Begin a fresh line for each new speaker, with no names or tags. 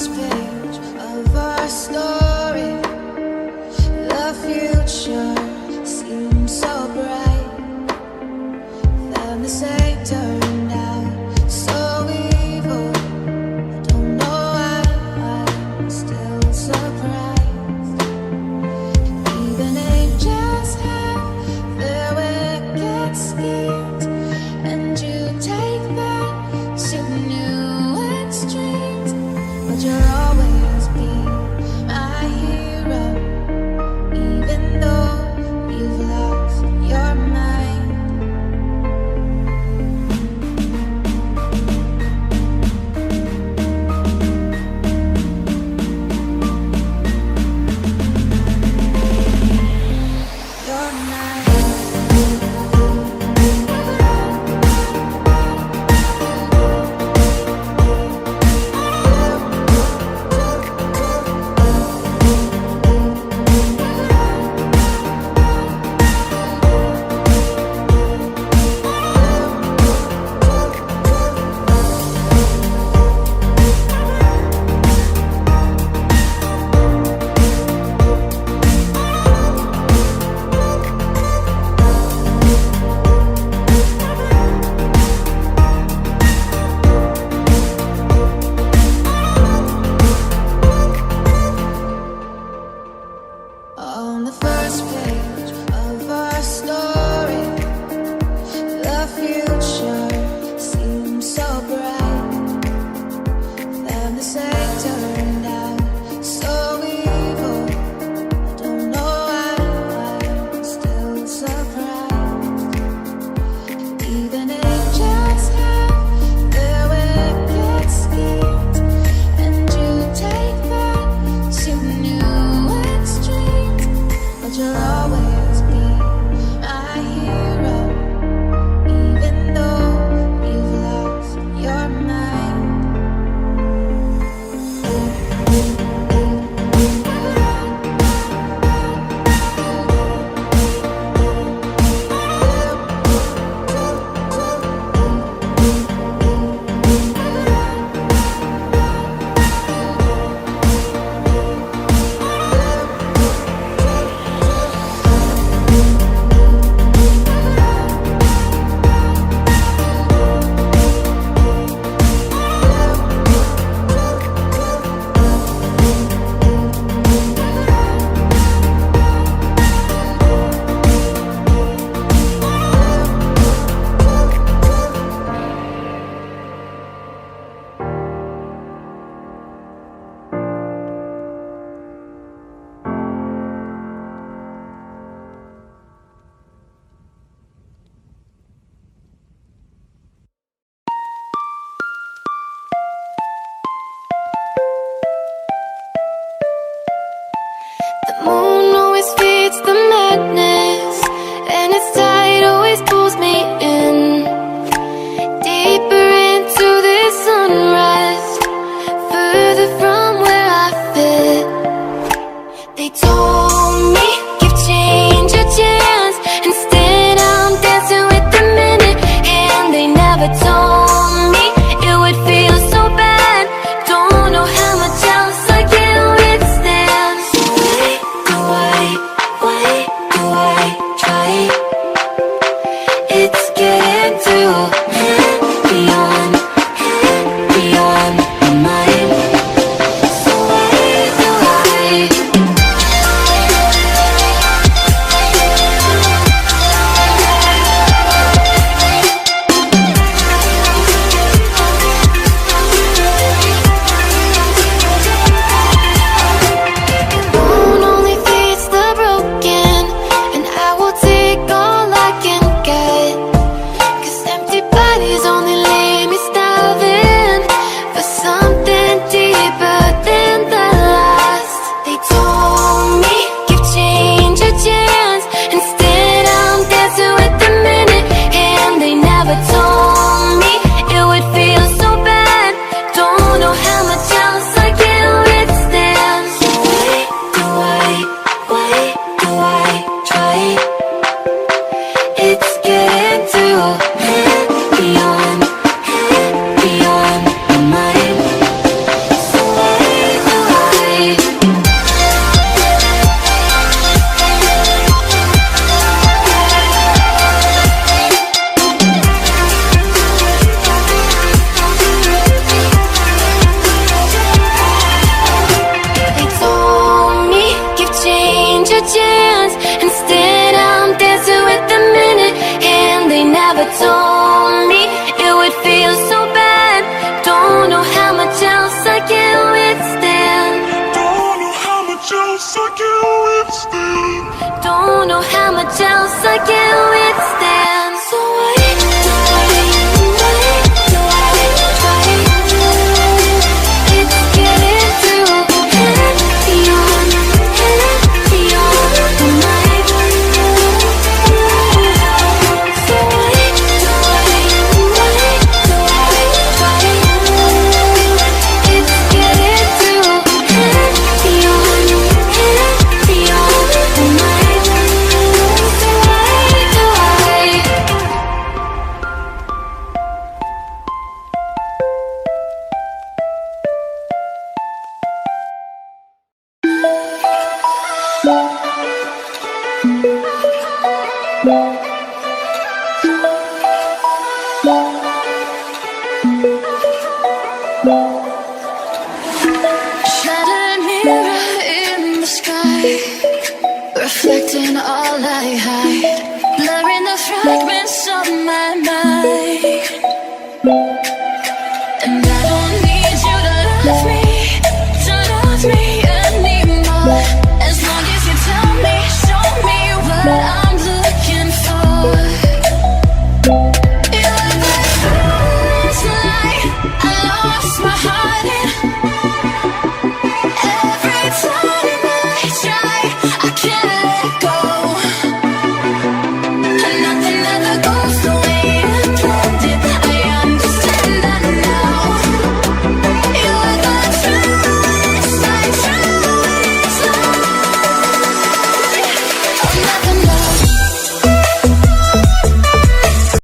first page of our story, the future seemed so bright. Then the same turned out so evil. I don't know why I'm still surprised. Even angels have their wicked schemes, and you take that to new extremes. But you'll always be my hero, even though you've lost your mind. You're mine. On the first page of our story, the future seemed so bright. Then the same turned out so evil. I don't know why I'm still surprised. Even angels have their wicked schemes, and you take that to new extremes. But you'll always chance. Instead, I'm dancing with the minute, and they never told me it would feel so bad. Don't know how much else I can withstand.
Don't know how much else I can withstand.
Don't know how much else I can withstand. So wait, it's getting through and beyond the night. So wait, it's getting through and beyond the night. So wait. Shattered mirror in the sky, reflecting all I hide.